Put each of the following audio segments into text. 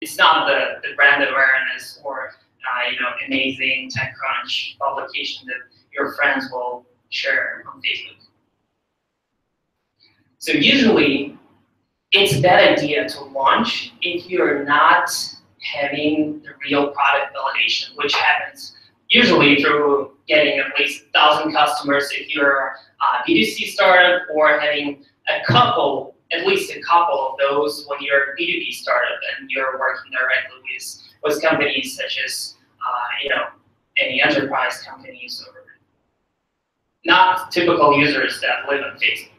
it's not the brand awareness or amazing TechCrunch publication that your friends will share on Facebook. So usually, it's a bad idea to launch if you're not having the real product validation, which happens usually through getting at least 1,000 customers if you're a B2C startup, or having at least a couple of those when you're a B2B startup and you're working directly with companies such as any enterprise companies or not typical users that live on Facebook.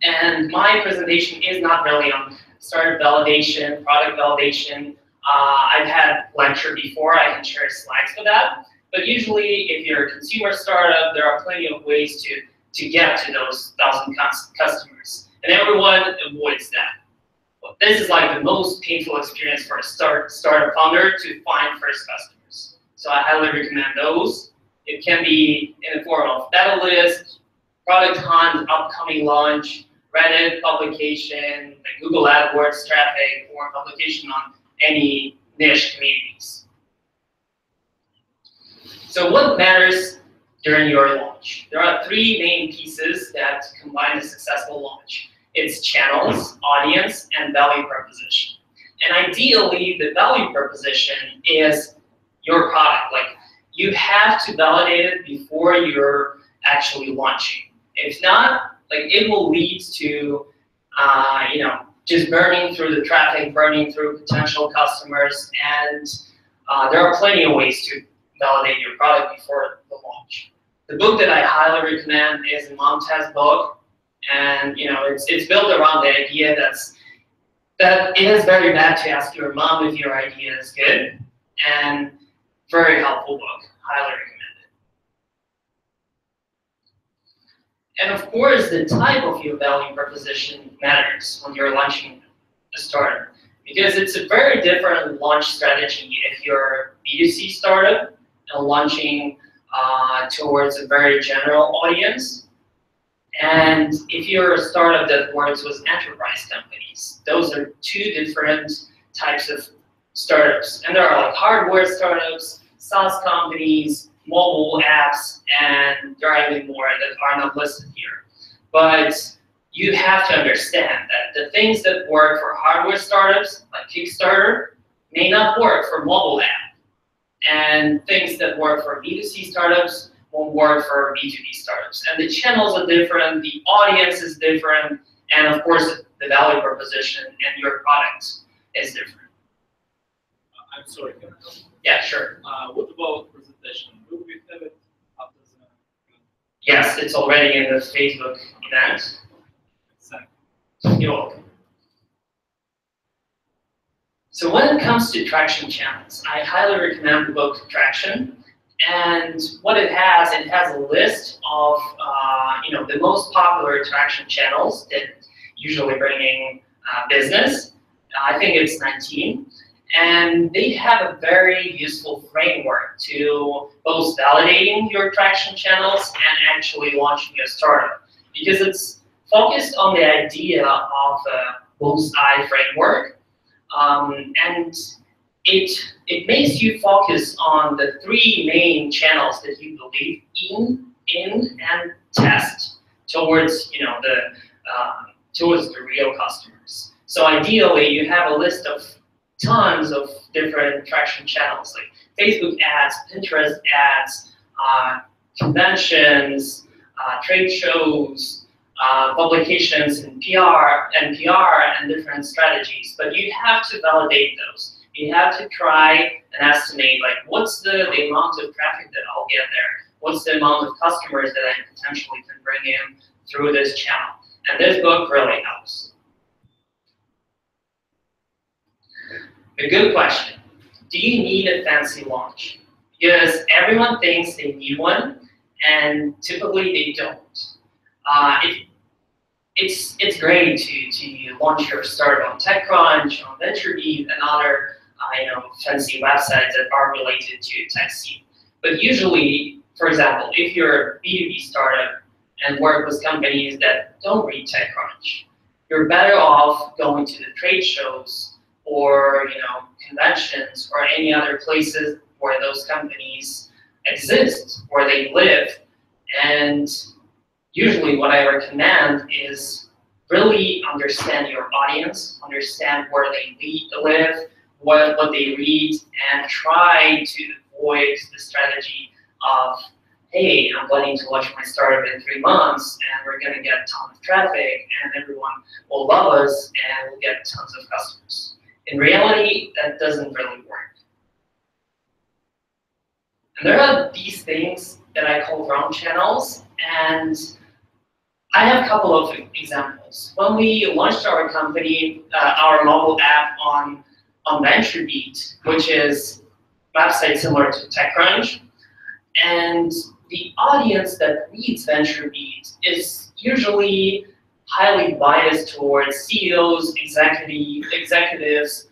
And my presentation is not really on startup validation, product validation. I've had lecture before, I can share slides for that. But usually, if you're a consumer startup, there are plenty of ways to get to those 1,000 customers. And everyone avoids that. But this is like the most painful experience for a startup founder, to find first customers. So I highly recommend those. It can be in the form of beta list, product hunt, upcoming launch, Reddit publication, like Google AdWords traffic, or publication on any niche communities. So what matters during your launch? There are 3 main pieces that combine a successful launch. It's channels, audience, and value proposition. And ideally, the value proposition is your product. Like, you have to validate it before you're actually launching. If not, like, it will lead to just burning through the traffic, burning through potential customers, and there are plenty of ways to validate your product before the launch. The book that I highly recommend is a mom test book, and it's built around the idea that it is very bad to ask your mom if your idea is good, and very helpful book, highly recommend. And of course, the type of your value proposition matters when you're launching a startup, because it's a very different launch strategy if you're a B2C startup and launching towards a very general audience. And if you're a startup that works with enterprise companies, those are 2 different types of startups. And there are like hardware startups, SaaS companies, mobile apps, and there are even more that are not listed here. But you have to understand that the things that work for hardware startups, like Kickstarter, may not work for mobile app. And things that work for B2C startups won't work for B2B startups. And the channels are different, the audience is different, and of course, the value proposition and your product is different. I'm sorry, can I ask? Yeah, sure. What about presentation? Will we have it after the... Yes, it's already in the Facebook event. Exactly. You're welcome. So when it comes to traction channels, I highly recommend the book Traction. And what it has a list of the most popular traction channels that usually bring in business. I think it's 19. And they have a very useful framework to both validating your traction channels and actually launching your startup, because it's focused on the idea of a bullseye framework, and it makes you focus on the 3 main channels that you believe in and test towards towards the real customers. So ideally, you have a list of tons of different traction channels, like Facebook ads, Pinterest ads, conventions, trade shows, publications in PR, and different strategies. But you have to validate those. You have to try and estimate, like, what's the amount of traffic that I'll get there? What's the amount of customers that I potentially can bring in through this channel? And this book really helps. A good question. Do you need a fancy launch? Because everyone thinks they need one, and typically they don't. It's great to launch your startup on TechCrunch, on VentureBeat, and other fancy websites that are related to TechSeed. But usually, for example, if you're a B2B startup and work with companies that don't read TechCrunch, you're better off going to the trade shows or conventions or any other places where those companies exist, where they live. And usually what I recommend is really understand your audience, understand where they live, what they read, and try to avoid the strategy of, hey, I'm planning to launch my startup in 3 months, and we're going to get a ton of traffic, and everyone will love us, and we'll get tons of customers. In reality, that doesn't really work. And there are these things that I call wrong channels, and I have a couple of examples. When we launched our company, our mobile app on VentureBeat, which is a website similar to TechCrunch, and the audience that reads VentureBeat is usually highly biased towards CEOs, executives,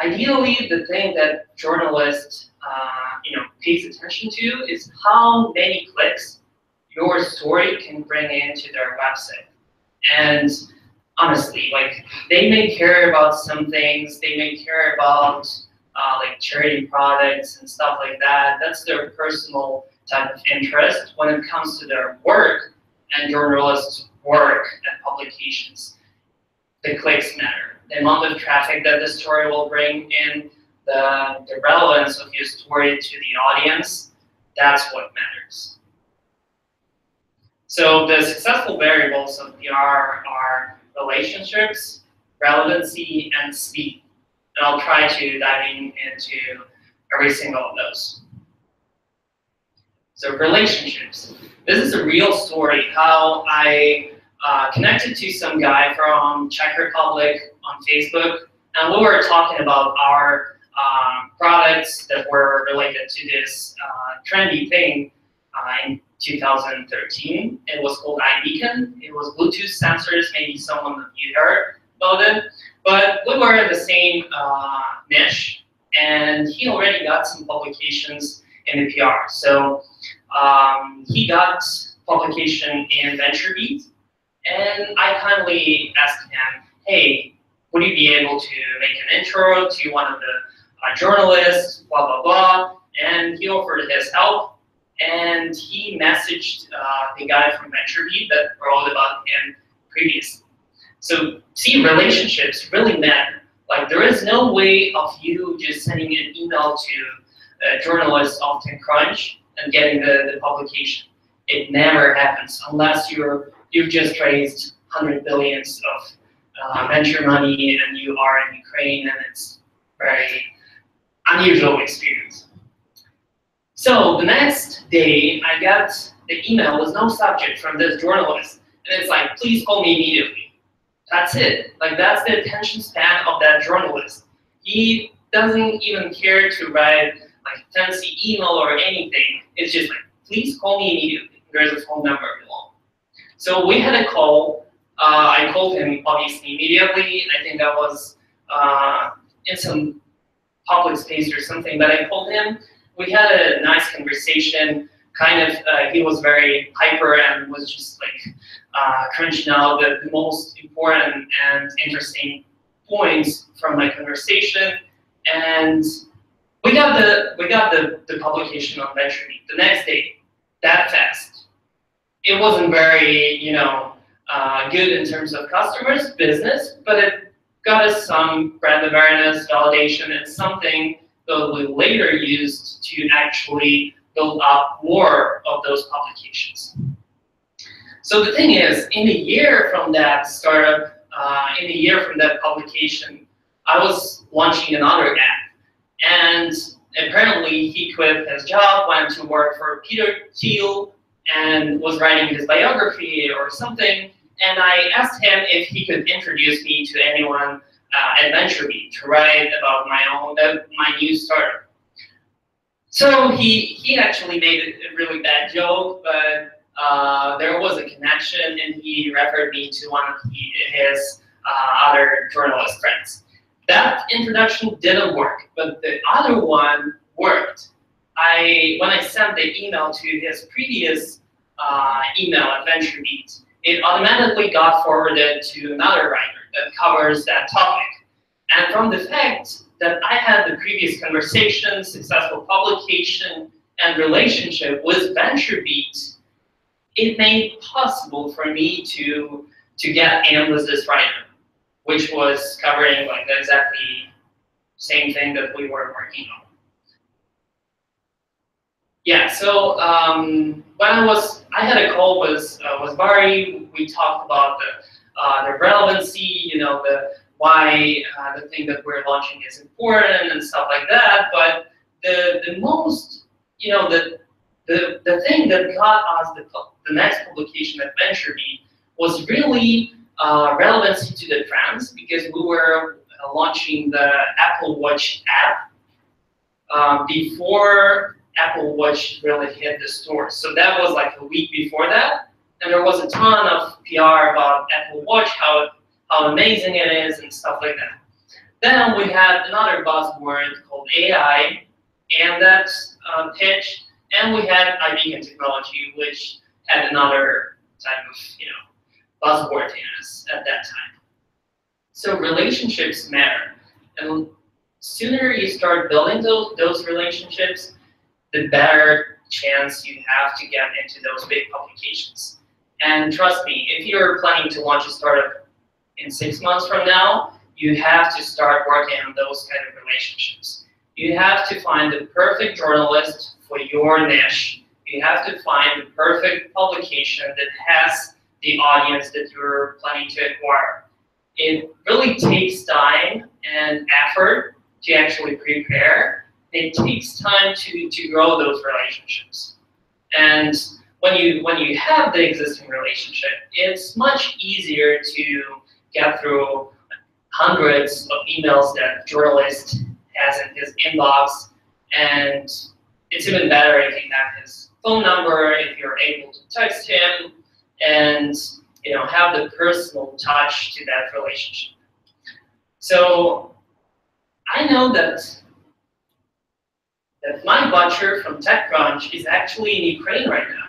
ideally, the thing that journalists pays attention to is how many clicks your story can bring into their website. And honestly, like, they may care about some things, they may care about like charity products and stuff like that. That's their personal type of interest. When it comes to their work and journalists' work and publications, the clicks matter. The amount of traffic that the story will bring in, the relevance of your story to the audience, that's what matters. So the successful variables of PR are relationships, relevancy, and speed. And I'll try to dive into every single of those. So relationships. This is a real story, how I connected to some guy from Czech Republic on Facebook, and we were talking about our products that were related to this trendy thing in 2013. It was called iBeacon. It was Bluetooth sensors. Maybe someone of you heard about it. But we were in the same niche, and he already got some publications in the PR. So he got publication in VentureBeat, and I kindly asked him, hey, would you be able to make an intro to one of the journalists, blah, blah, blah. And he offered his help, and he messaged the guy from VentureBeat that wrote about him previously. So see, relationships really matter. Like, there is no way of you just sending an email to a journalist off TechCrunch and getting the publication. It never happens unless you've just raised 100 billions of venture money and you are in Ukraine, and it's very unusual experience. So the next day, I got the email with no subject from this journalist, and it's like, please call me immediately. That's it. Like, that's the attention span of that journalist. He doesn't even care to write like fancy email or anything. It's just like, please call me immediately. There's a phone number below. So we had a call. I called him obviously immediately. I think that was in some public space or something, but I called him. We had a nice conversation. Kind of, he was very hyper and was just like crunching out the most important and interesting points from my conversation. And we got the publication on VentureBeat the next day, that fast. It wasn't very, good in terms of customers, business, but it got us some brand awareness, validation, and something that we later used to actually build up more of those publications. So the thing is, in a year from that startup, in a year from that publication, I was launching another app. And apparently he quit his job, went to work for Peter Thiel, and was writing his biography or something. And I asked him if he could introduce me to anyone at VentureBeat to write about my new startup. So he actually made a really bad joke, but there was a connection, and he referred me to one of his other journalist friends. That introduction didn't work, but the other one worked. When I sent the email to his previous email at VentureBeat, it automatically got forwarded to another writer that covers that topic. And from the fact that I had the previous conversation, successful publication, and relationship with VentureBeat, it made possible for me to get in with this writer, which was covering like the exactly same thing that we were working on. Yeah, so when I had a call with Barry. We talked about the relevancy, why the thing that we're launching is important and stuff like that. But the most, the thing that got us the next publication at VentureBeat was really relevancy to the trends, because we were launching the Apple Watch app before Apple Watch really hit the stores. So that was like a week before that, and there was a ton of PR about Apple Watch, how amazing it is and stuff like that. Then we had another buzzword called AI, and that pitch, and we had iBeacon technology, which had another type of buzzword in us at that time. So relationships matter, and sooner you start building those relationships, the better chance you have to get into those big publications. And trust me, if you're planning to launch a startup in 6 months from now, you have to start working on those kind of relationships. You have to find the perfect journalist for your niche. You have to find the perfect publication that has the audience that you're planning to acquire. It really takes time and effort to actually prepare. It takes time to grow those relationships. And when you have the existing relationship, it's much easier to get through hundreds of emails that journalist has in his inbox, and it's even better if you have his phone number, if you're able to text him, and have the personal touch to that relationship. So I know that my butcher from TechCrunch is actually in Ukraine right now.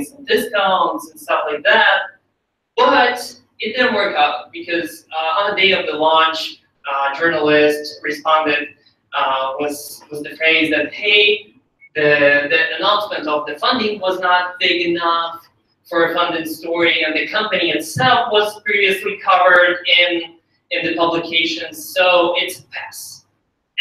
Some discounts and stuff like that. But it didn't work out because on the day of the launch, journalist responded was the phrase that, hey, the announcement of the funding was not big enough for a funded story, and the company itself was previously covered in the publications, so it's a pass.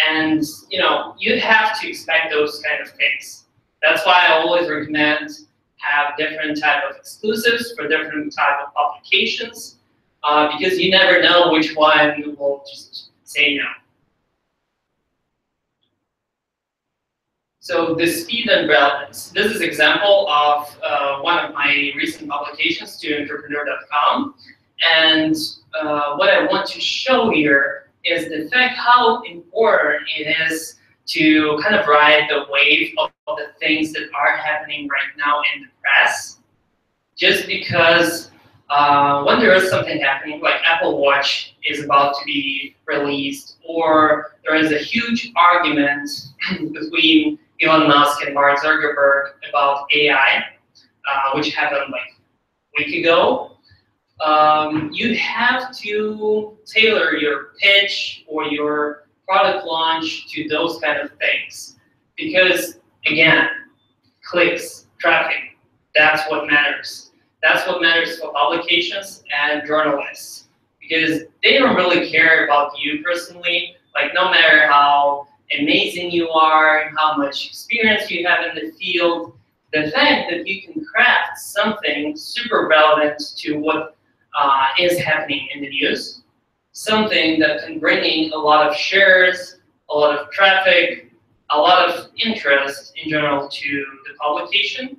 And you have to expect those kind of things. That's why I always recommend have different type of exclusives for different type of publications. because you never know which one will just say no. So the speed and relevance. This is an example of one of my recent publications to entrepreneur.com. And what I want to show here is the fact how important it is to kind of ride the wave of the things that are happening right now in the press. Just because when there is something happening, like Apple Watch is about to be released, or there is a huge argument between Elon Musk and Mark Zuckerberg about AI, which happened like a week ago, you have to tailor your pitch or your product launch to those kind of things. Because again, clicks, traffic, that's what matters. That's what matters for publications and journalists. Because they don't really care about you personally, like no matter how amazing you are, how much experience you have in the field, the fact that you can craft something super relevant to what is happening in the news, something that can bring in a lot of shares, a lot of traffic, a lot of interest in general to the publication,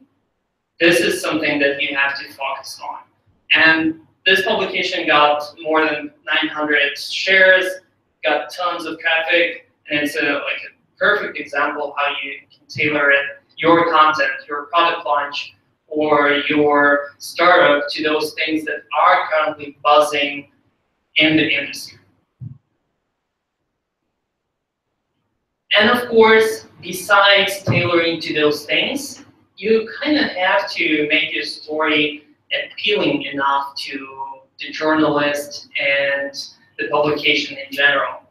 this is something that you have to focus on. And this publication got more than 900 shares, got tons of traffic, and it's like a perfect example of how you can tailor it, your content, your product launch, or your startup to those things that are currently buzzing in the industry. And of course, besides tailoring to those things, you kind of have to make your story appealing enough to the journalist and the publication in general.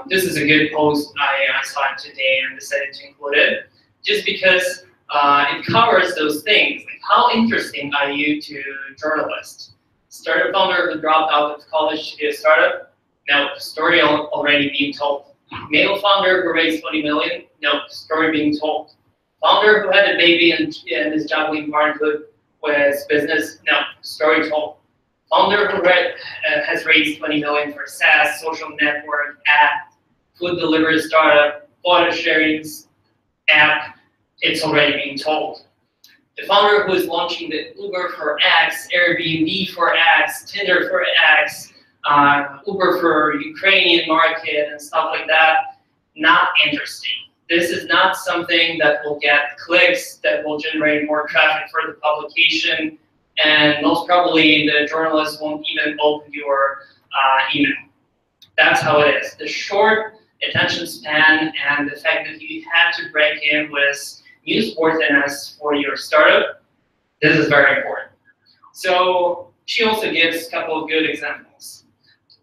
This is a good post I saw today and decided to include it, just because it covers those things. Like, how interesting are you to journalists? Startup founder who dropped out of college to do a startup? No, story already being told. Male founder who raised 20 million? No, story being told. Founder who had a baby and is juggling parenthood with business? No, story told. Founder who has raised 20 million for SaaS, social network, app, food delivery startup, photo sharing app? It's already being told. The founder who is launching the Uber for X, Airbnb for X, Tinder for X, Uber for Ukrainian market and stuff like that, not interesting. This is not something that will get clicks, that will generate more traffic for the publication, and most probably the journalist won't even open your email. That's how it is. The short attention span and the fact that you have to break in with newsworthiness for your startup, this is very important. So she also gives a couple of good examples.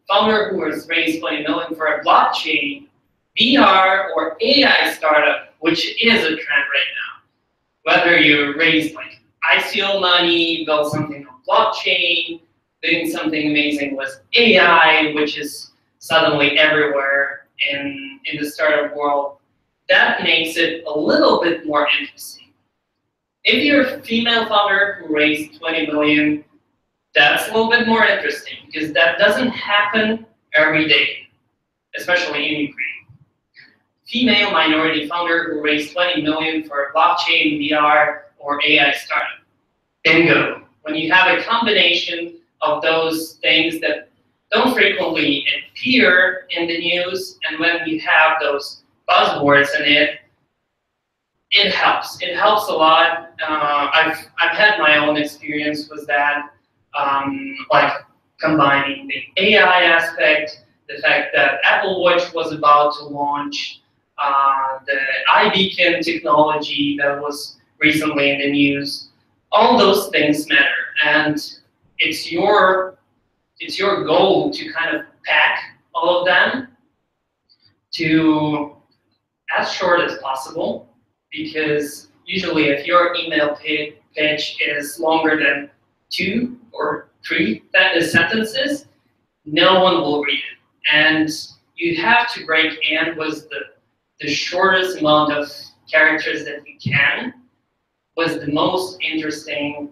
Founder who has raised 20 million for a blockchain, VR, or AI startup, which is a trend right now. Whether you raise like ICO money, build something on blockchain, doing something amazing with AI, which is suddenly everywhere in the startup world, that makes it a little bit more interesting. If you're a female founder who raised 20 million, that's a little bit more interesting because that doesn't happen every day, especially in Ukraine. Female minority founder who raised 20 million for a blockchain, VR, or AI startup. Bingo. When you have a combination of those things that don't frequently appear in the news, and when you have those buzzwords in it, it helps. It helps a lot. I've had my own experience with that, like combining the AI aspect, the fact that Apple Watch was about to launch, the iBeacon technology that was recently in the news. All those things matter, and it's your goal to kind of pack all of them to as short as possible, because usually if your email pitch is longer than 2 or 3 sentences, no one will read it. And you have to break in with the shortest amount of characters that you can, with the most interesting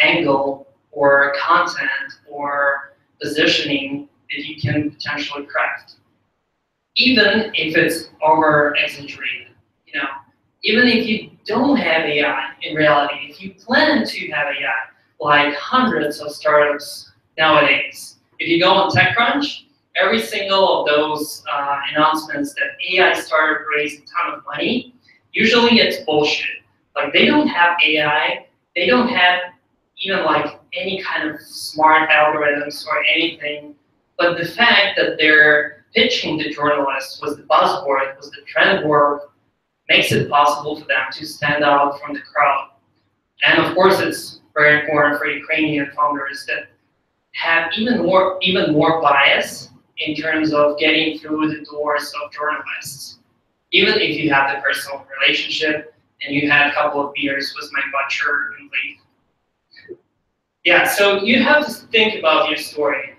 angle or content or positioning that you can potentially craft, even if it's over exaggerated. You know, even if you don't have AI in reality, if you plan to have AI, like hundreds of startups nowadays, if you go on TechCrunch, every single of those announcements that AI startup raised a ton of money, usually it's bullshit. Like they don't have AI, they don't have even like any kind of smart algorithms or anything, but the fact that they're pitching the journalists was the buzzword, was the trend word, makes it possible for them to stand out from the crowd. And of course, it's very important for Ukrainian founders that have even more bias in terms of getting through the doors of journalists. Even if you have the personal relationship and you had a couple of beers with my butcher and leave. Yeah, so you have to think about your story.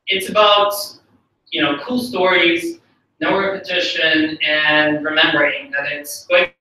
It's about cool stories, no repetition, and remembering that it's going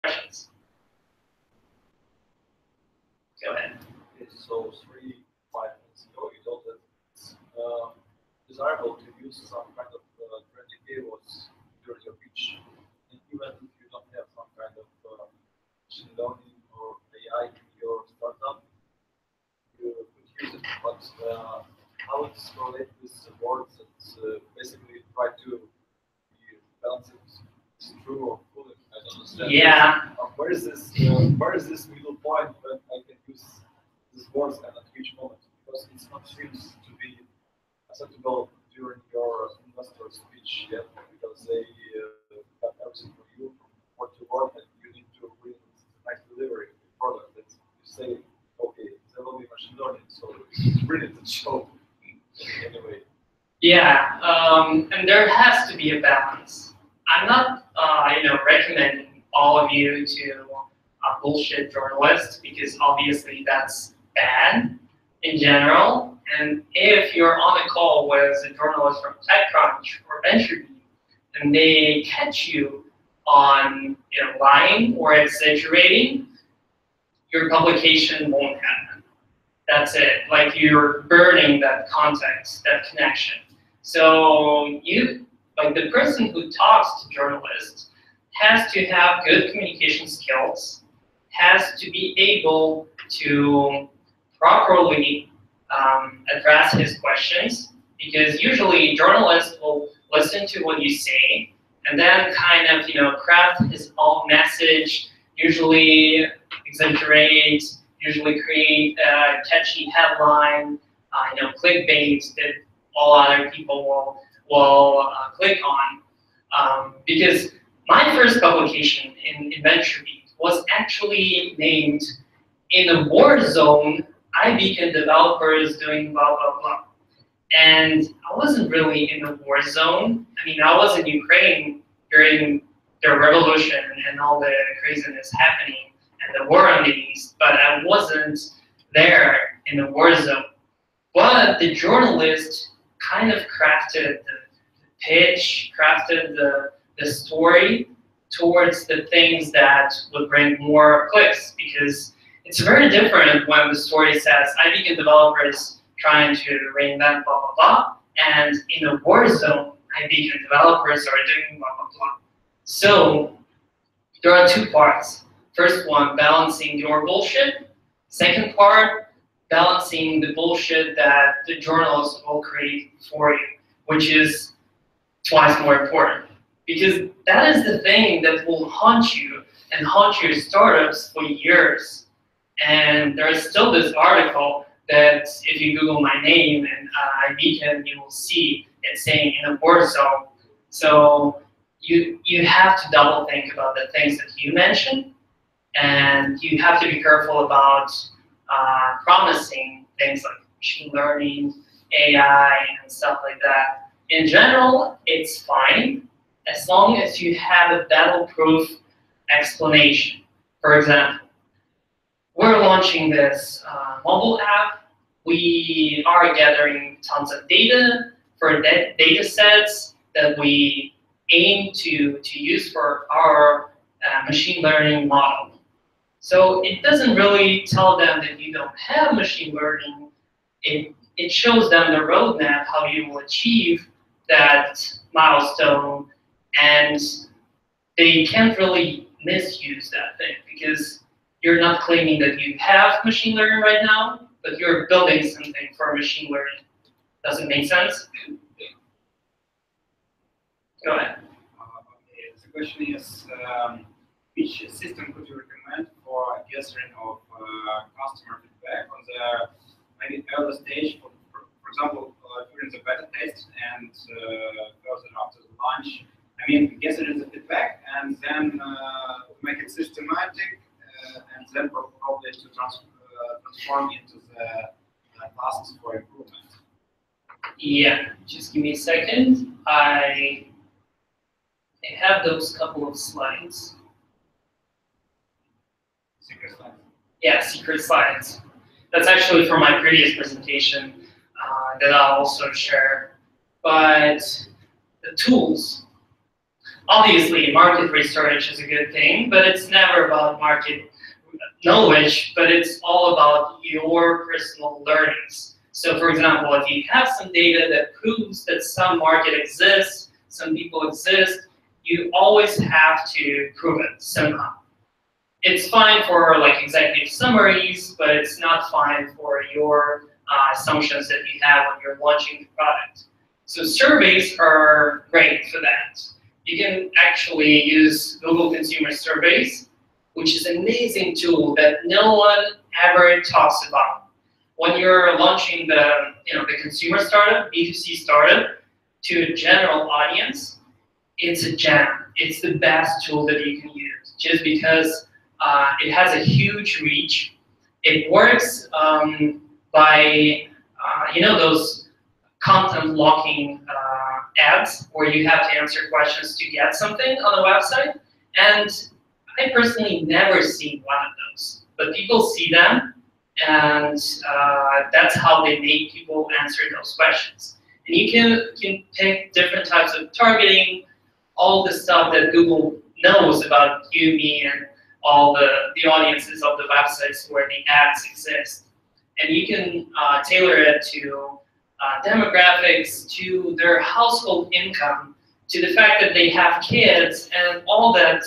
questions. Go ahead. Okay, so 5 minutes ago, you told that it's desirable to use some kind of trendy keywords during your pitch. And even if you don't have some kind of machine learning or AI in your startup, you true or fully. I don't understand. Yeah. Where is this middle point when I can use these words and at which moment? Because it's not seems to be acceptable during your investor speech yet, because they have everything for you from word to word, and you need to bring nice delivery product that you say, okay, there will be machine learning, so it's brilliant to show anyway. Yeah, and there has to be a balance. I'm not, recommending all of you to bullshit journalists because obviously that's bad in general. And if you're on a call with a journalist from TechCrunch or VentureBeat and they catch you on lying or exaggerating, your publication won't happen. That's it. Like you're burning that context, that connection. So like the person who talks to journalists has to have good communication skills, has to be able to properly address his questions, because usually journalists will listen to what you say and then kind of craft his own message, usually exaggerate, usually create a catchy headline, clickbait that all other people will click on. Because my first publication in VentureBeat was actually named "In a War Zone, iBeacon developers doing blah blah blah." And I wasn't really in the war zone. I mean, I was in Ukraine during the revolution and all the craziness happening and the war on the east, but I wasn't there in the war zone. But the journalist kind of crafted the pitch, crafted the story towards the things that would bring more clicks, because it's very different when the story says iBeacon developers trying to reinvent blah blah blah, and in a war zone, iBeacon developers are doing blah blah blah. So there are two parts. First one, balancing your bullshit. Second part, balancing the bullshit that the journalists will create for you, which is twice more important. Because that is the thing that will haunt you and haunt your startups for years. And there's still this article that if you Google my name and iBeacon, you will see it saying in a war zone. So you have to double think about the things that you mentioned, and you have to be careful about promising things like machine learning, AI, and stuff like that. In general, it's fine as long as you have a battle-proof explanation. For example, we're launching this mobile app. We are gathering tons of data for data sets that we aim to use for our machine learning model. So it doesn't really tell them that you don't have machine learning. It shows them the roadmap, how you will achieve that milestone, and they can't really misuse that thing because you're not claiming that you have machine learning right now, but you're building something for machine learning. Does it make sense? Go ahead. Okay, the question is, which system could you recommend for gathering of customer feedback on the maybe early stage, for example, during the beta test and further after the launch? I mean, gathering the feedback and then make it systematic and then probably to transform into the tasks for improvement. Yeah, just give me a second. I have those couple of slides. Secret slides. Yeah, secret slides. That's actually from my previous presentation that I'll also share. But the tools. Obviously, market research is a good thing, but it's never about market knowledge, but it's all about your personal learnings. So for example, if you have some data that proves that some market exists, some people exist, you always have to prove it somehow. It's fine for like executive summaries, but it's not fine for your assumptions that you have when you're launching the product. So surveys are great for that. you can actually use Google Consumer Surveys, which is an amazing tool that no one ever talks about. When you're launching the consumer startup, B2C startup, to a general audience, it's a gem. It's the best tool that you can use, just because it has a huge reach. It works by those content blocking ads where you have to answer questions to get something on the website. And I personally never seen one of those, but people see them, and that's how they make people answer those questions. And you can pick different types of targeting, all the stuff that Google knows about you, me, and all the audiences of the websites where the ads exist. And you can tailor it to demographics, to their household income, to the fact that they have kids, and all that.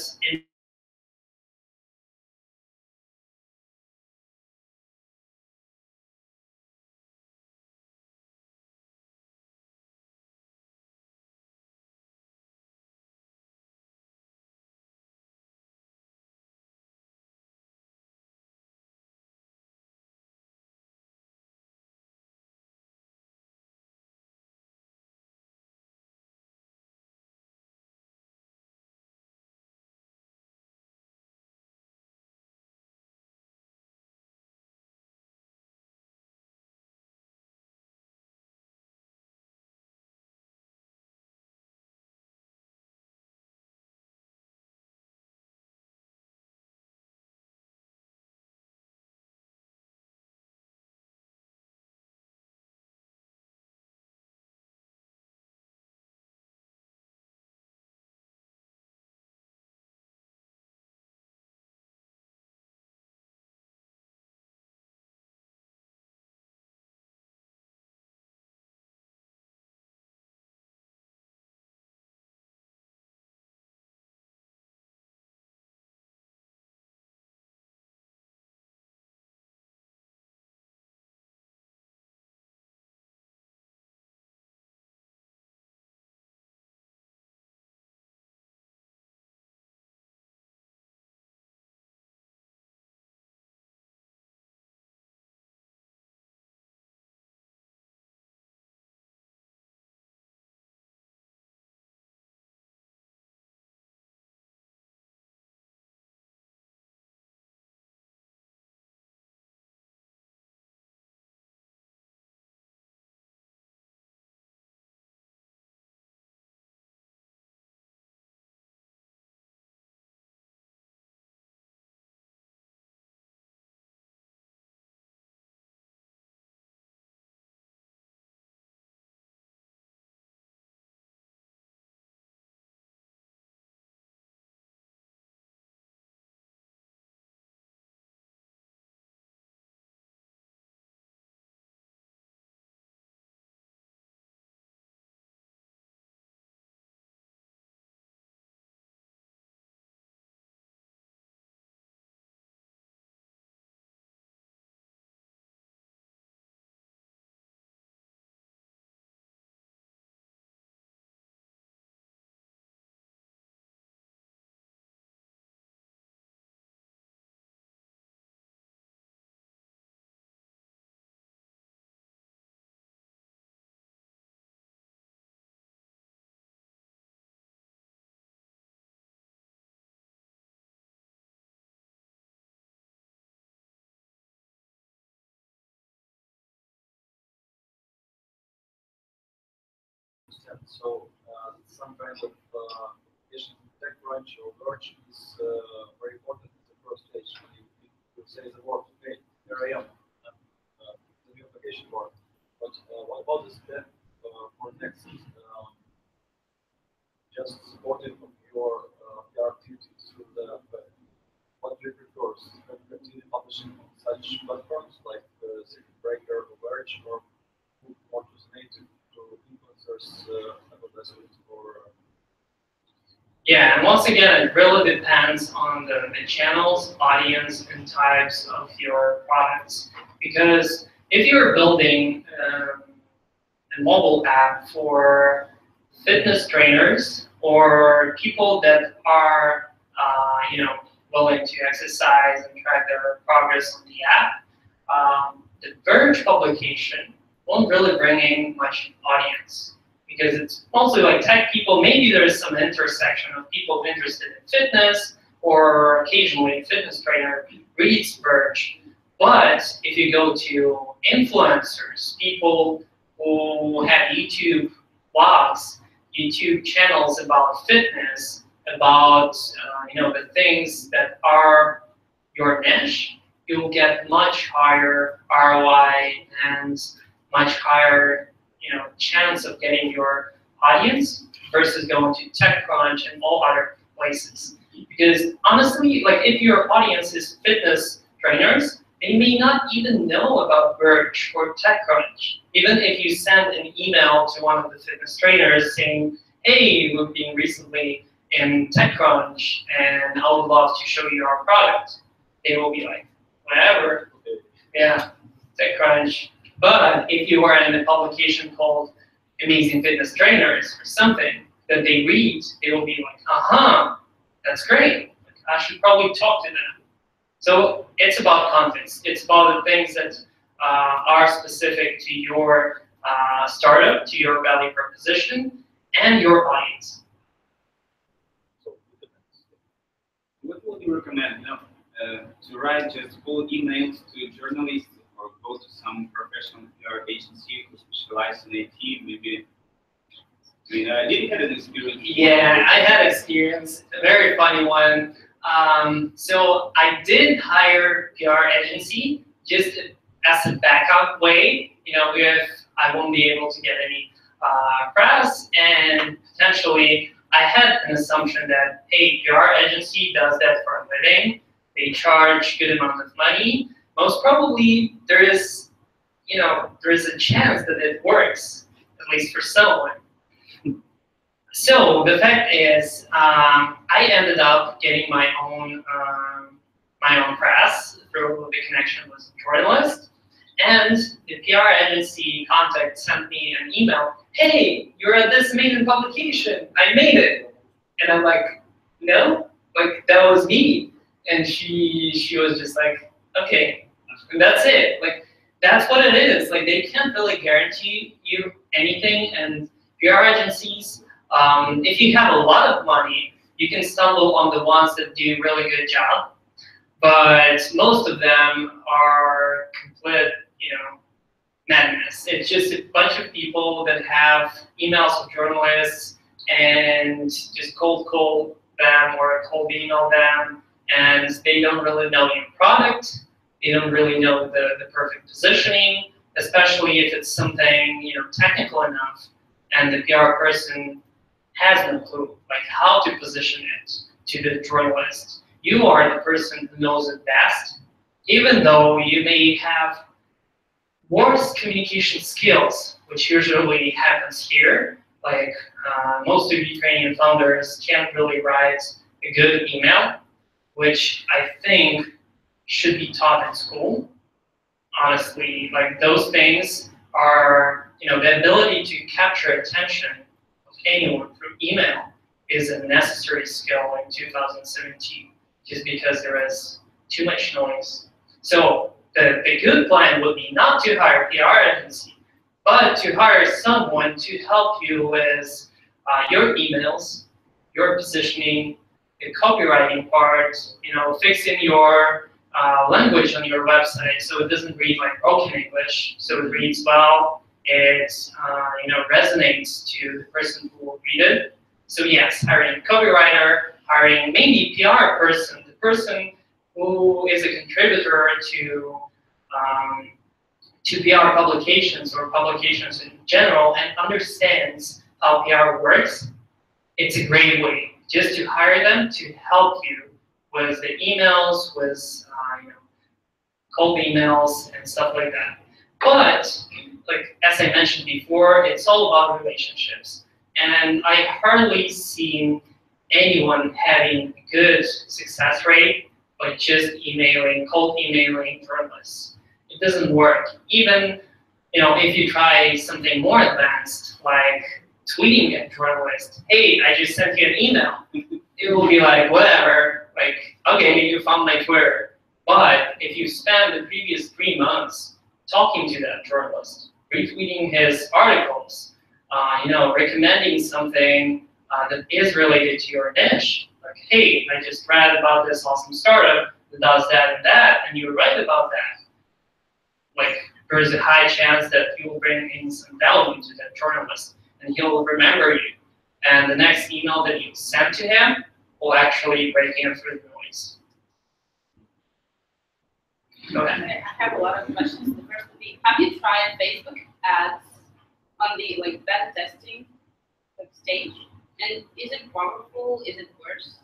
So some kind of application tech crunch or merge is very important in the first stage. You say the word, okay, here I am, the new application work. But what about the step for next? Just supporting your PR activities through the web. What do you prefer? Continue publishing on such platforms like Circuit Breaker or Verge, or more to native to influencers, advertisements, or Yeah, and once again, it really depends on the channels, audience, and types of your products. Because if you're building a mobile app for fitness trainers or people that are willing to exercise and track their progress on the app, the Verge publication won't really bring in much audience because it's mostly like tech people. Maybe there's some intersection of people interested in fitness, or occasionally a fitness trainer reads Verge. But if you go to influencers, people who have YouTube blogs, YouTube channels about fitness, about the things that are your niche, you'll get much higher ROI and much higher chance of getting your audience versus going to TechCrunch and all other places. Because honestly, like if your audience is fitness trainers, they may not even know about Verge or TechCrunch. Even if you send an email to one of the fitness trainers saying, hey, we've been recently in TechCrunch and I would love to show you our product, they will be like, whatever, yeah, TechCrunch. But if you are in a publication called Amazing Fitness Trainers or something that they read, they will be like, that's great. I should probably talk to them. So it's about context. It's about the things that are specific to your startup, to your value proposition, and your audience. What would you recommend? To write just full emails to journalists, or go to some professional PR agency who specialize in IT? Maybe. I mean, did you have an experience? Yeah, I had experience. A very funny one. So I did hire PR agency just as a backup way. If I won't be able to get any press, and potentially I had an assumption that, hey, PR agency does that for a living. They charge good amount of money. Most probably there is a chance that it works, at least for someone. So the fact is, I ended up getting my own press through the connection with a journalist, and the PR agency contact sent me an email. Hey, you're at this amazing publication. I made it, and I'm like, no, like that was me. And she was just like, okay, and that's it. Like that's what it is. Like they can't really guarantee you anything, and PR agencies. If you have a lot of money, you can stumble on the ones that do a really good job, but most of them are complete, madness. It's just a bunch of people that have emails of journalists and just cold them or cold email them, and they don't really know your product. They don't really know the perfect positioning, especially if it's something technical enough, and the PR person has no clue like how to position it to the journalist. You are the person who knows it best, even though you may have worse communication skills, which usually happens here. Like most of Ukrainian founders can't really write a good email, which I think should be taught in school. Honestly, like those things are, the ability to capture attention anyone through email is a necessary skill in 2017, just because there is too much noise. So the good plan would be not to hire a PR agency, but to hire someone to help you with your emails, your positioning, the copywriting part, fixing your language on your website so it doesn't read like broken English, so it reads well. It resonates to the person who will read it. So yes, hiring a copywriter, hiring maybe a PR person, the person who is a contributor to PR publications or publications in general and understands how PR works. It's a great way just to hire them to help you with the emails, with cold emails and stuff like that. But like as I mentioned before, it's all about relationships. And I hardly seen anyone having a good success rate by just cold emailing journalists. It doesn't work. Even if you try something more advanced, like tweeting at journalists, hey, I just sent you an email. It will be like, whatever, like, okay, you found my Twitter. But if you spend the previous 3 months talking to that journalist, retweeting his articles, recommending something that is related to your niche, like, hey, I just read about this awesome startup that does that and that, and you write about that. Like, there's a high chance that you will bring in some value to that journalist, and he'll remember you. And the next email that you send to him will actually break in through the noise. Go ahead. Okay, I have a lot of questions. The first would be, have you tried Facebook ads on the beta testing stage? And is it powerful? Is it worse?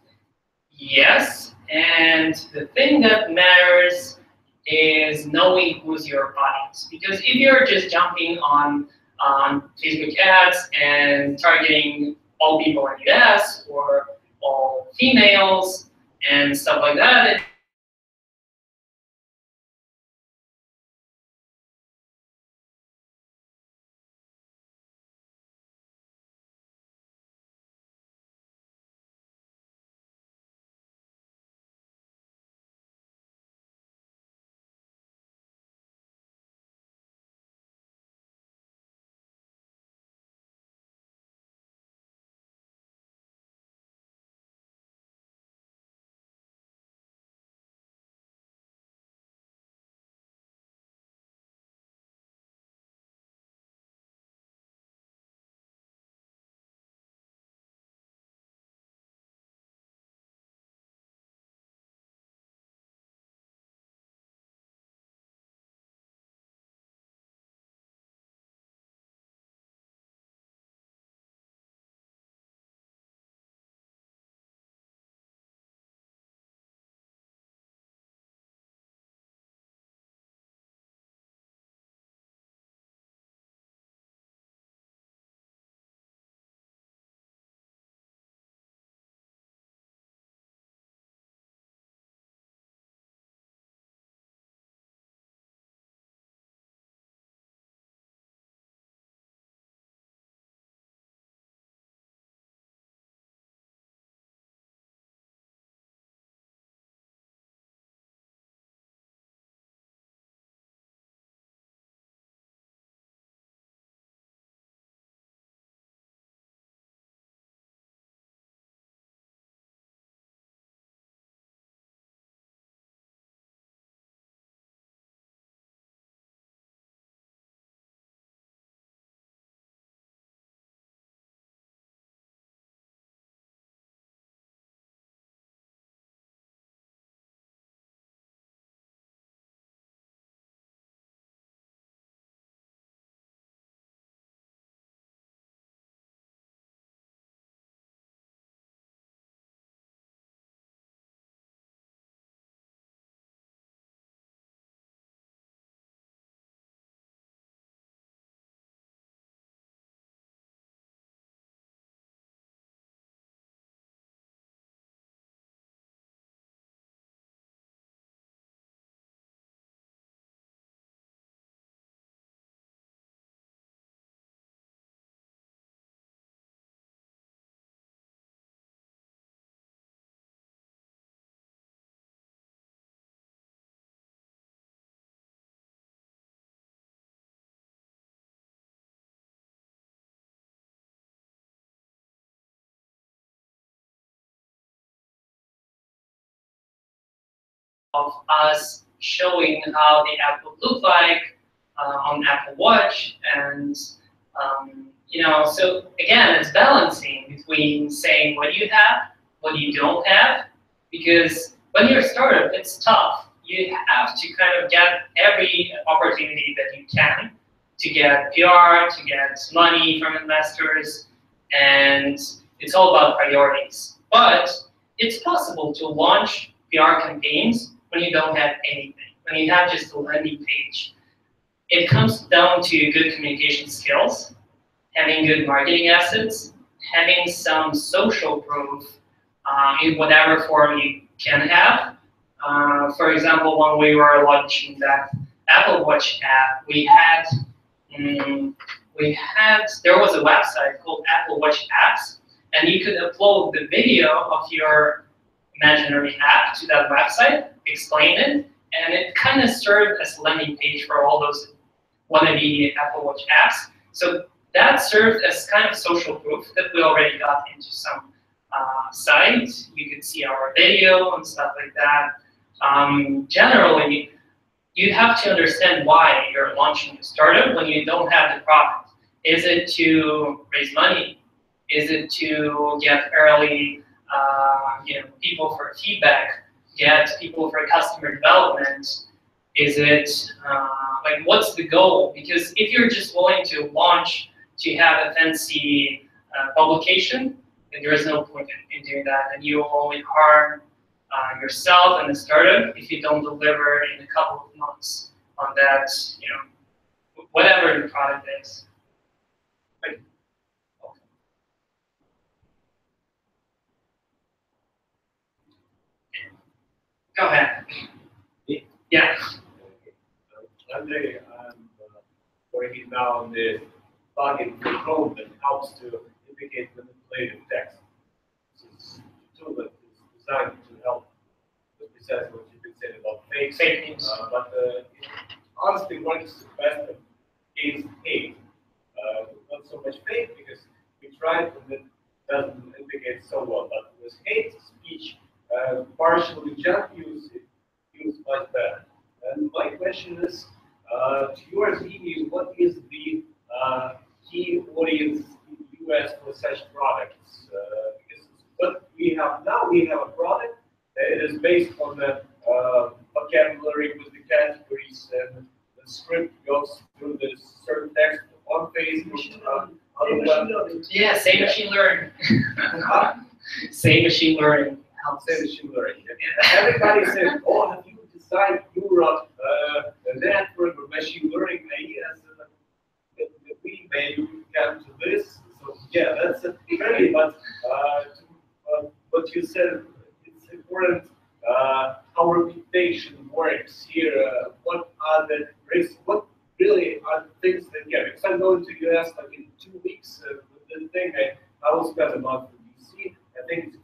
Yes, and the thing that matters is knowing who's your audience. Because if you're just jumping on Facebook ads and targeting all people in the US or all females and stuff like that, of us showing how the app would look like on Apple Watch, and so again, it's balancing between saying what you have, what you don't have, because when you're a startup, it's tough. You have to kind of get every opportunity that you can to get PR, to get money from investors, and it's all about priorities. But it's possible to launch PR campaigns when you don't have anything, when you have just a landing page. It comes down to good communication skills, having good marketing assets, having some social proof in whatever form you can have. For example, when we were launching that Apple Watch app, we there was a website called Apple Watch Apps, and you could upload the video of your imaginary app to that website, explain it, and it kind of served as a landing page for all those wannabe Apple Watch apps. So that served as kind of social proof that we already got into some sites. You could see our video and stuff like that. Generally, you have to understand why you're launching a startup when you don't have the product. Is it to raise money? Is it to get early people for feedback, get people for customer development? Is it, like, what's the goal? Because if you're just willing to launch to have a fancy publication, then there is no point in doing that, and you will only harm yourself and the startup if you don't deliver in a couple of months on that, whatever the product is. Like, okay. Go ahead. Yeah. Andre, I'm working now on the plugin for Chrome that helps to indicate manipulative text. It's a tool that is designed to help besides what you've been saying about fake news. But it honestly works best against hate. Not so much fake because we tried and it doesn't indicate so well. But with hate speech, partially junk use, it used much better. And my question is, to your opinion, what is the key audience in the US for such products? Because what we have now, we have a product that is based on the vocabulary with the categories, and the script goes through the certain text on Facebook, on the web. Yeah, same machine learning. Same machine learning. Same machine learning. Yeah. Everybody says, "Oh, have you designed your network or machine learning ideas that we maybe come to this?" So yeah, that's a trendy. But what you said, it's important. How reputation works here. What are the risks? What really are the things that get? Because I'm going to US like in 2 weeks with this thing. I will spend a month in DC. I think it's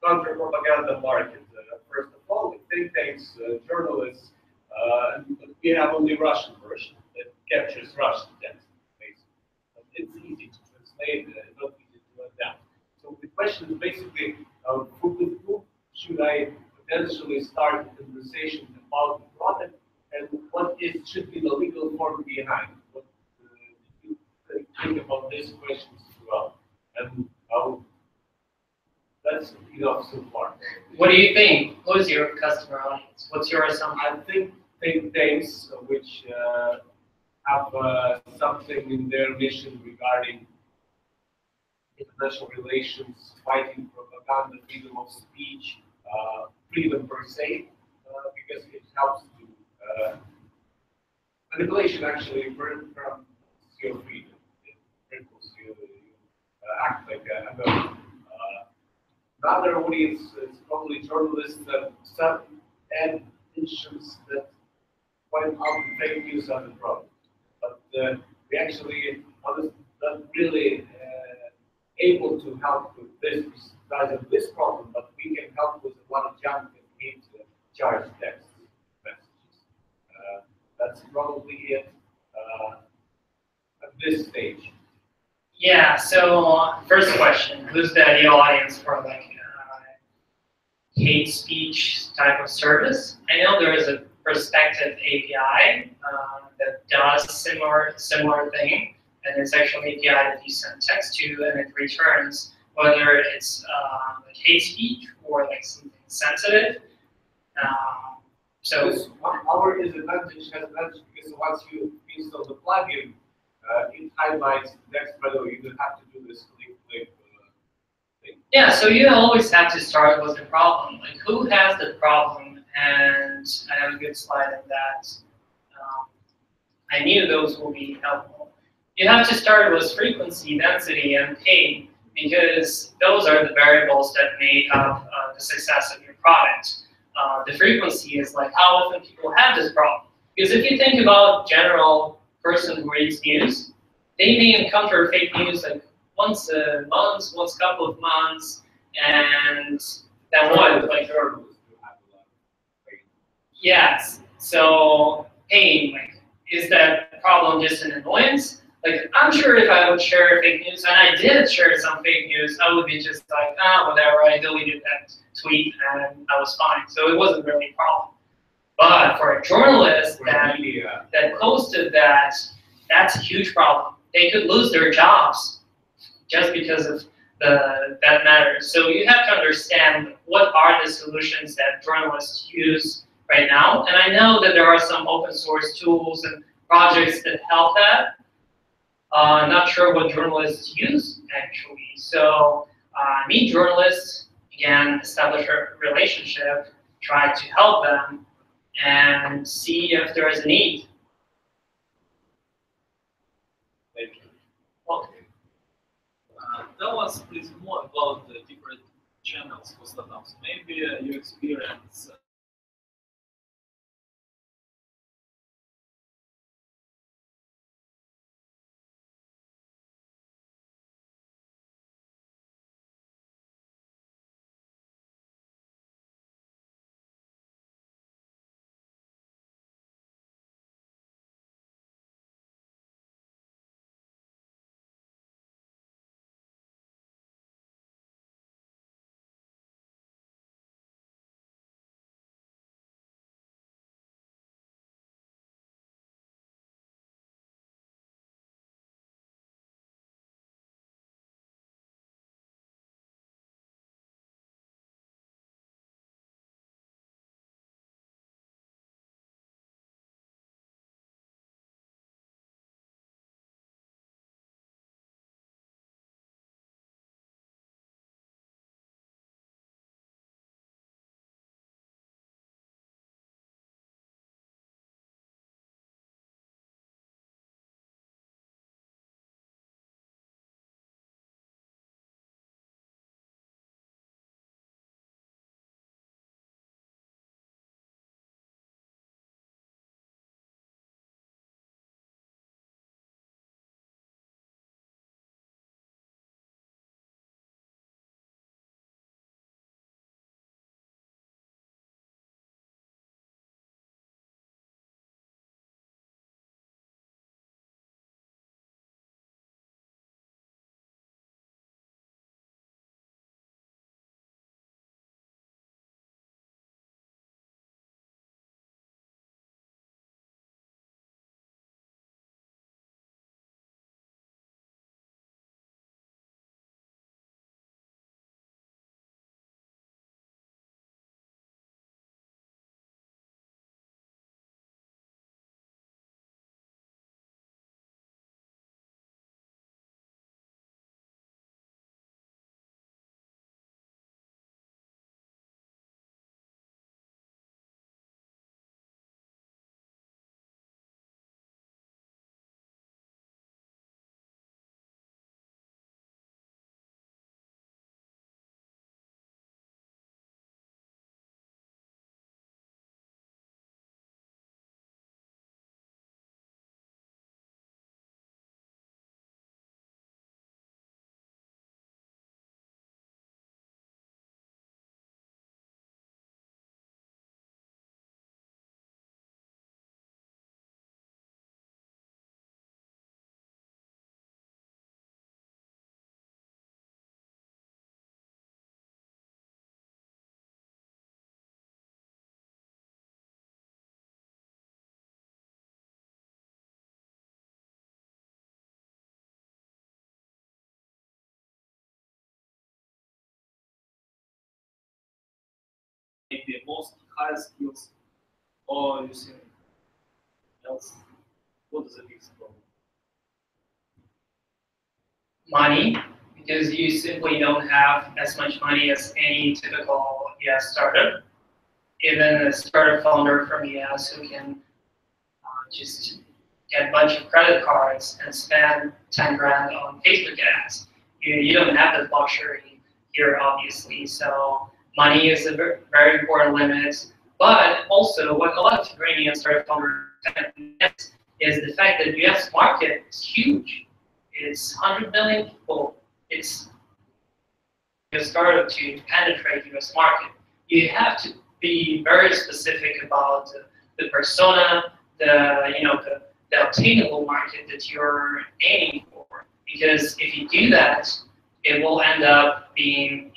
counter-propaganda market. First of all, think tanks, journalists, and we have only Russian version that captures Russian text, basically. It's easy to translate, not easy to adapt. So the question is basically, who should I potentially start a conversation about the product, and what should be the legal form behind? What do you think about these questions as well? And how that's enough so far. What do you think? Who's your customer audience? What's your assumption? I think think tanks which have something in their mission regarding international relations, fighting propaganda, freedom of speech, freedom per se, because it helps to manipulation actually from your freedom. It cripples you, act like a another audience is probably journalists and some additions that point out the fake news are the problem. But we actually are not really able to help with this size of this problem, but we can help with a lot of junk and hate charged text messages. That's probably it at this stage. Yeah, so first question, who's the ideal audience for like hate speech type of service? I know there is a Perspective API that does similar thing, and it's actually an API that you send text to and it returns whether it's like hate speech or like something sensitive. So our advantage has advantage because once you install the plugin, it highlights the text, by the way, you don't have to do this click thing. Yeah, so you always have to start with the problem. Like, who has the problem? And I have a good slide on that. I knew those will be helpful. You have to start with frequency, density, and pain, because those are the variables that make up the success of your product. The frequency is like how often people have this problem. Because if you think about general person who reads news, they may encounter fake news like once a month, once a couple of months, and then what? Like, yes. So, hey, like, is that problem just an annoyance? Like, I'm sure if I would share fake news, and I did share some fake news, I would be just like, ah, whatever, I deleted that tweet and I was fine. So it wasn't really a problem. But for a journalist that posted that, that's a huge problem. They could lose their jobs just because of that matter. So you have to understand what are the solutions that journalists use right now. And I know that there are some open source tools and projects that help that. Not sure what journalists use actually. So meet journalists, again, establish a relationship, try to help them, and see if there is a need. Thank you. Okay. Tell us please more about the different channels for startups. Maybe you experience maybe most high skills or using else. What is the biggest problem? Money, because you simply don't have as much money as any typical US startup. Even a startup founder from US who can just get a bunch of credit cards and spend 10 grand on Facebook ads. You don't have that luxury here, obviously. So money is a very important limit. But also, what a lot of Ukrainian startup founders miss is the fact that the US market is huge. it's 100 million people. It's a startup to penetrate US market. You have to be very specific about the persona, the obtainable market that you're aiming for. Because if you do that, it will end up being,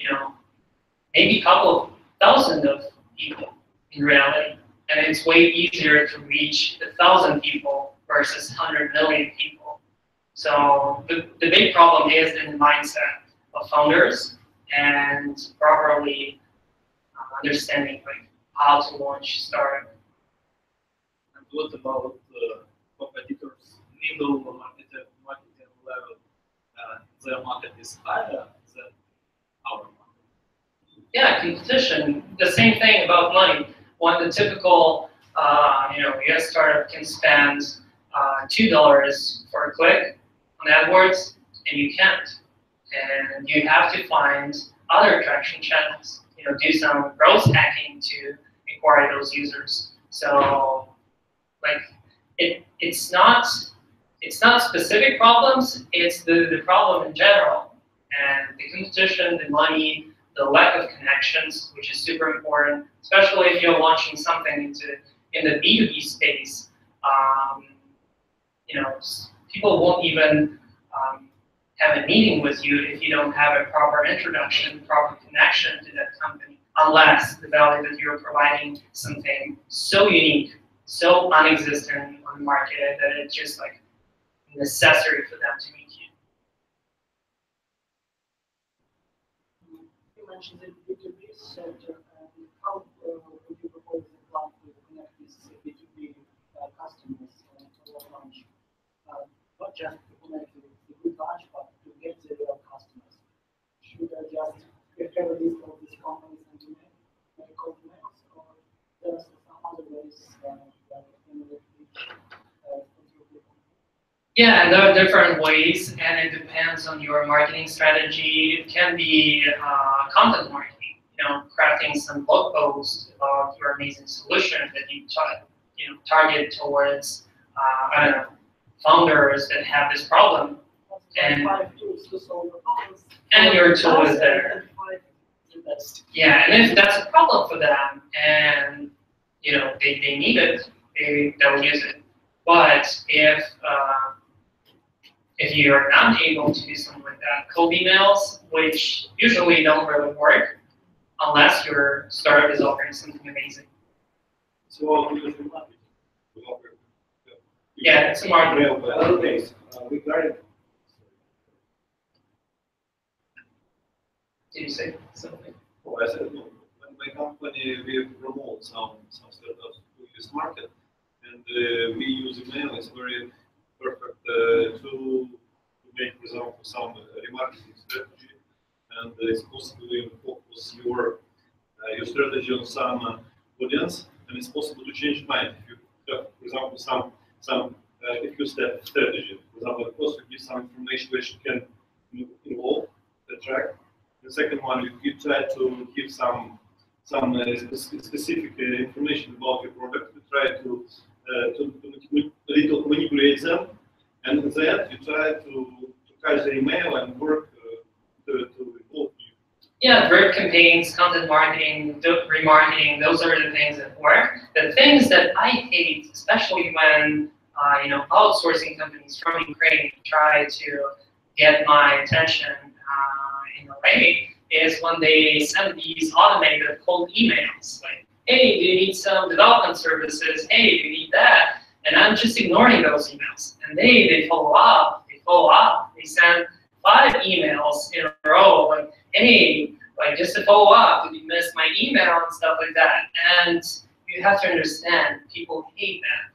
maybe a couple of thousand of people in reality. And it's way easier to reach 1,000 people versus 100 million people. So the big problem is in the mindset of founders and properly understanding how to launch startup. And what about competitors, middle marketing level? Their market is higher than our market. Yeah, competition. The same thing about money. One, the typical, US startup can spend $2 for a click on AdWords, and you can't. And you have to find other attraction channels. Do some growth hacking to acquire those users. So, it's not specific problems. It's the problem in general, and the competition, the money, the lack of connections, which is super important, especially if you're launching something in the B2B space. People won't even have a meeting with you if you don't have a proper introduction, proper connection to that company, unless the value that you're providing something so unique, so non-existent on the market that it's just necessary for them to meet you. You mentioned the B2B sector, and how would you propose the plan to connect these B2B customers to launch? Not just to connect with the good launch, but to get the real customers. Should I just have a list of these companies and make cold mails, or there's some other ways that can reach Yeah, and there are different ways, and it depends on your marketing strategy. It can be content marketing, crafting some blog posts about your amazing solution that you target towards, founders that have this problem. And 5 tools to solve the problems. And your tool is there. Yeah, and if that's a problem for them, and they need it, they'll use it. But if you're not able to do something like that, cold emails, which usually don't really work unless your startup is offering something amazing. So, yeah, it's a market. Other things, regarding Did you say something? oh, I said, no, when my company, we promote some startups to this market, and we use email. It's very perfect tool to make, for example, some remarketing strategy, and it's possible to focus your strategy on some audience, and it's possible to change mind. If you have, for example, some if you step strategy, for example, of course, you give some information which can involve, attract. The second one, you try to give some specific information about your product. You try to little manipulate them, and then you try to catch the email and work to involve you. Yeah, drip campaigns, content marketing, remarketing, those are the things that work. The things that I hate, especially when outsourcing companies from Ukraine try to get my attention in a way, is when they send these automated cold emails like, hey, do you need some development services? Hey, do you need that? And I'm just ignoring those emails. And they follow up, they send 5 emails in a row, like, hey, just to follow up, did you miss my email and stuff like that? And you have to understand, people hate that.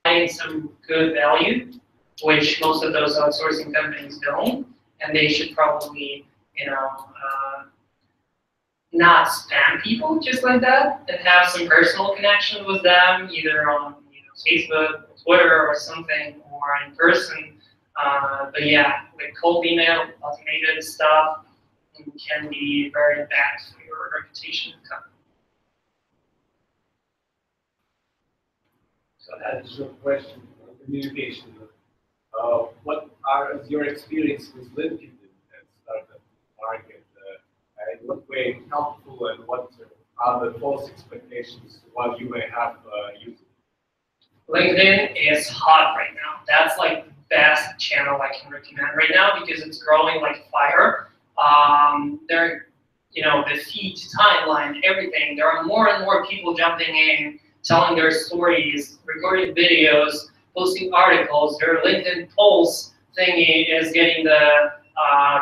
Find some good value, which most of those outsourcing companies don't, and they should probably, not spam people just like that, and have some personal connection with them, either on Facebook, Twitter, or something, or in person. But yeah, cold email, automated stuff can be very bad for your reputation. so that is a question on communication. What are your experience with LinkedIn as startup market? In what way helpful and what are the false expectations while you may have used it? LinkedIn is hot right now. That's like the best channel I can recommend right now because it's growing like fire. There, the feed, timeline, everything. There are more and more people jumping in, telling their stories, recording videos, posting articles. Their LinkedIn Pulse thingy is getting the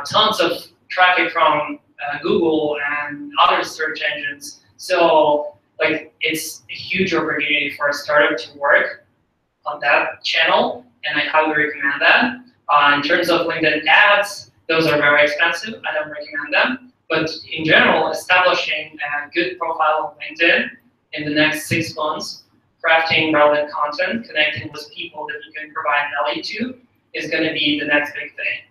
tons of traffic from Google and other search engines. So like it's a huge opportunity for a startup to work on that channel, and I highly recommend that. In terms of LinkedIn ads, those are very expensive. I don't recommend them. But in general, establishing a good profile on LinkedIn in the next 6 months, crafting relevant content, connecting with people that you can provide value to, is going to be the next big thing.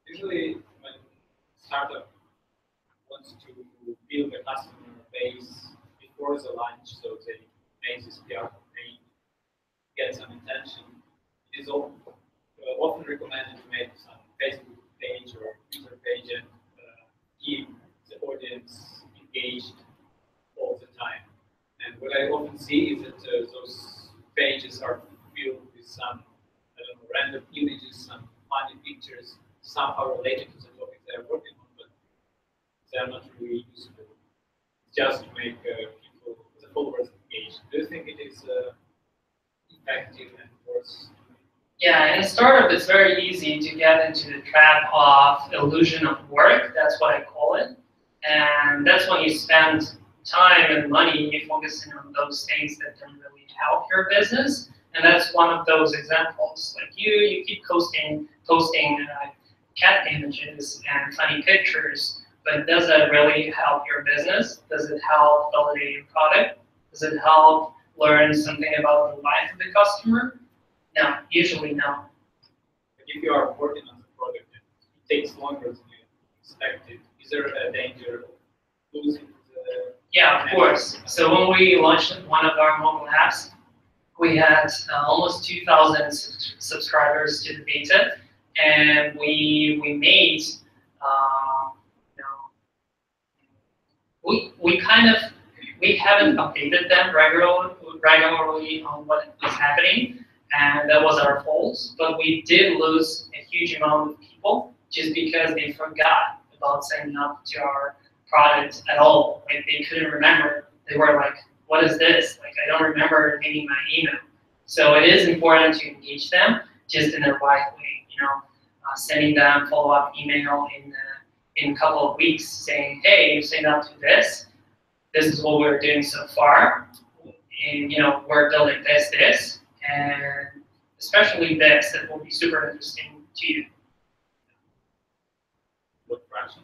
Usually, when startup wants to build a customer base before the launch, so they make this PR campaign, get some attention, it is often recommended to make some Facebook page or user page and keep the audience engaged all the time. And what I often see is that those pages are filled with some, I don't know, random images, some funny pictures, somehow related to the topic they're working on, but they are not really useful just to make people, the followers engaged. Do you think it is effective and worth? Yeah, in a startup, it's very easy to get into the trap of illusion of work. That's what I call it. And that's when you spend time and money focusing on those things that don't really help your business. And that's one of those examples. Like you keep posting cat images and funny pictures, but does that really help your business? Does it help validate your product? Does it help learn something about the life of the customer? No, usually no. But if you are working on the product and it takes longer than you expected, is there a danger of losing the... Yeah, of course. So when we launched one of our mobile apps, we had almost 2,000 subscribers to the beta, and we made, we haven't updated them regularly on what is happening, and that was our fault. But we did lose a huge amount of people just because they forgot about signing up to our product at all. Like they couldn't remember. They were like, "What is this? Like I don't remember getting my email." So it is important to engage them just in the right way. Sending them follow-up email in a couple of weeks saying, "Hey, you signed up to this. This is what we're doing so far, and we're building this, and especially this. That will be super interesting to you." What fraction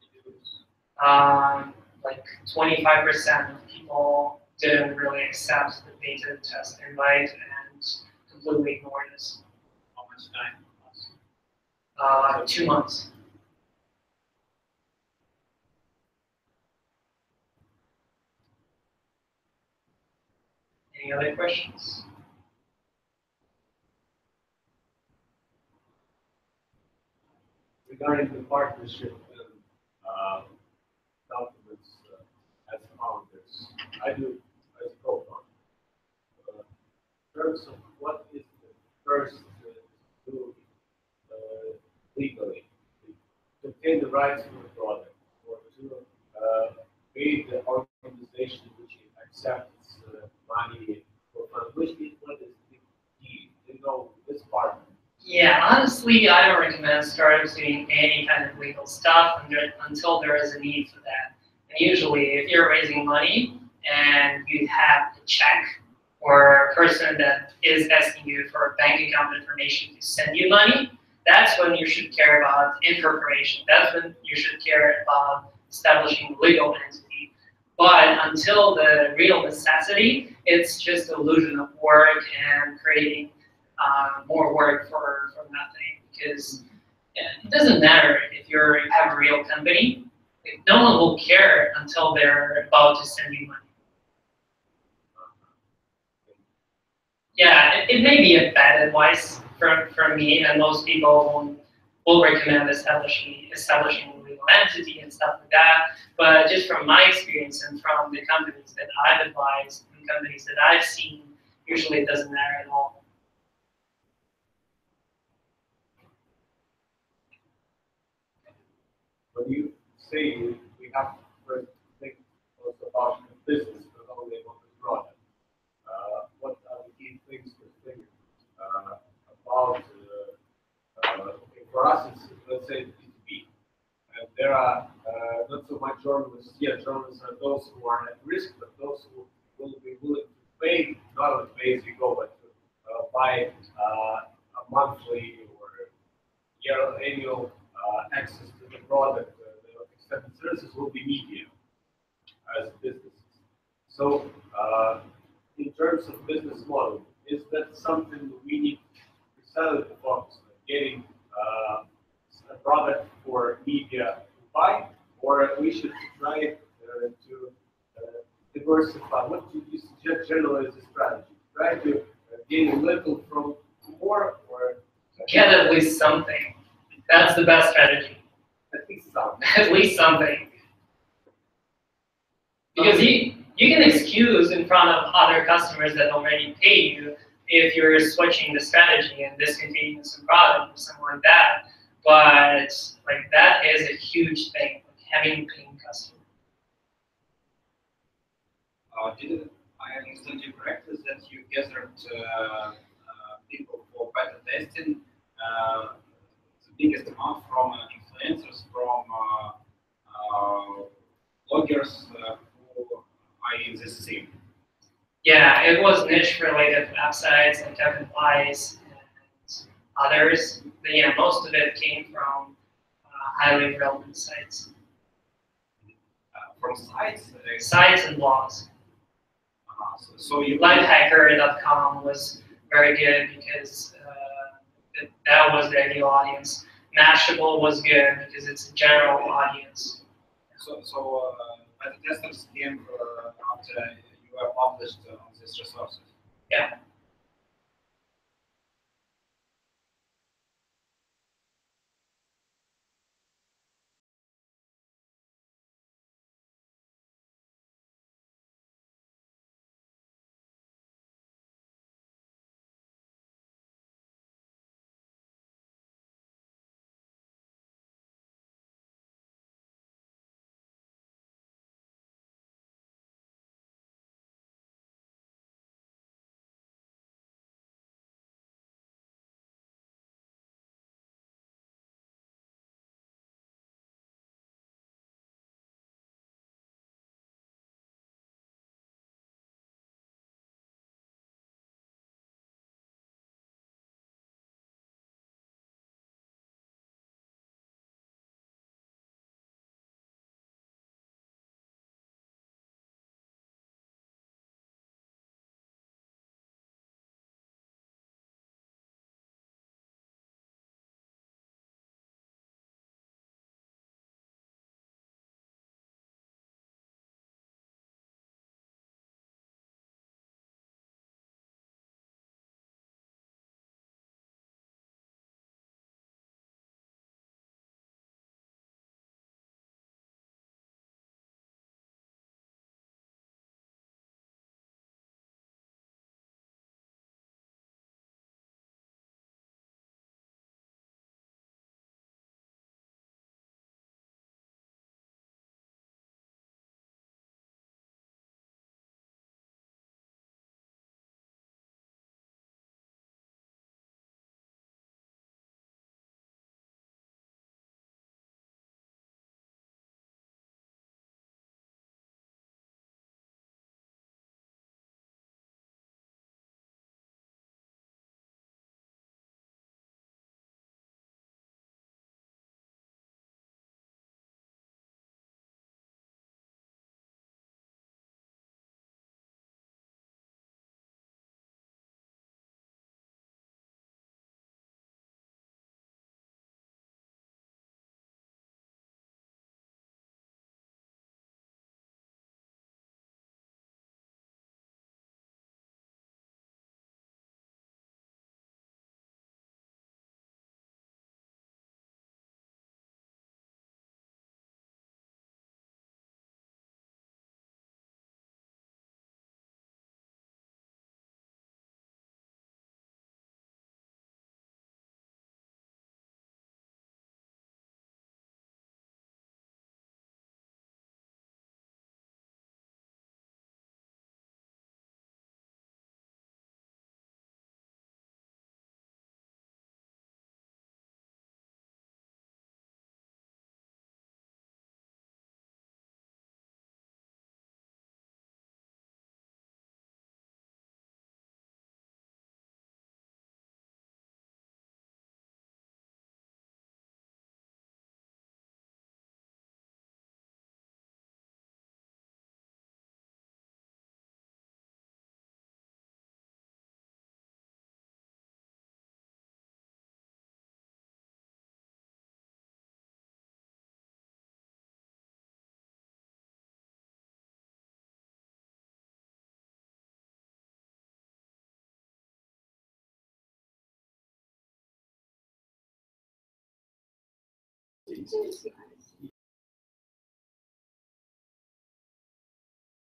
did you lose? Like 25% of people didn't really accept the beta test invite and completely ignored us. How much time? 2 months. Any other questions? Regarding the partnership documents as founders, I do as a co-founder. In terms of what is the first to do legally to obtain the rights for the product or to create the organization which accepts money for fund, what is the key to know this part? Yeah, honestly, I don't recommend startups doing any kind of legal stuff until there is a need for that. And usually, if you're raising money and you have a check or a person that is asking you for bank account information to send you money, that's when you should care about incorporation. That's when you should care about establishing a legal entity. But until the real necessity, it's just illusion of work and creating more work for nothing. Because it doesn't matter if you have a real company. No one will care until they're about to send you money. Yeah, it may be a bad advice from me, and most people will recommend establishing a legal entity and stuff like that. But just from my experience and from the companies that I've advised and companies that I've seen, usually it doesn't matter at all. When you say we have to first think also about the business, not only about the product, what are the key things to think about? Okay, for us, it's, let's say, B2B. And there are not so much journalists. Yeah, journalists are those who are at risk, but those who will be willing to pay, not on pay as you go, but to buy a monthly or annual access to the product. The extended services will be media as businesses. So, in terms of business model, is that something we need to sell at the box, getting a product for media to buy, or we should try to diversify? What do you suggest generally as a strategy? Try to gain a little from more, or get at least something. That's the best strategy. at least some? At least something. Because you can excuse in front of other customers that already pay you if you're switching the strategy and discontinuing some product or something like that. But like that is a huge thing, like having paying customers. Did I understand you correctly that you gathered people for beta testing, the biggest amount from influencers, from bloggers who are in this scene? Yeah, it was niche-related websites like Wise and others. But yeah, most of it came from highly relevant sites. From sites? Sites and blogs. So you Lifehacker.com was very good because that was the ideal audience. Mashable was good because it's a general audience. So beta testers came after you were published on these resources. Yeah.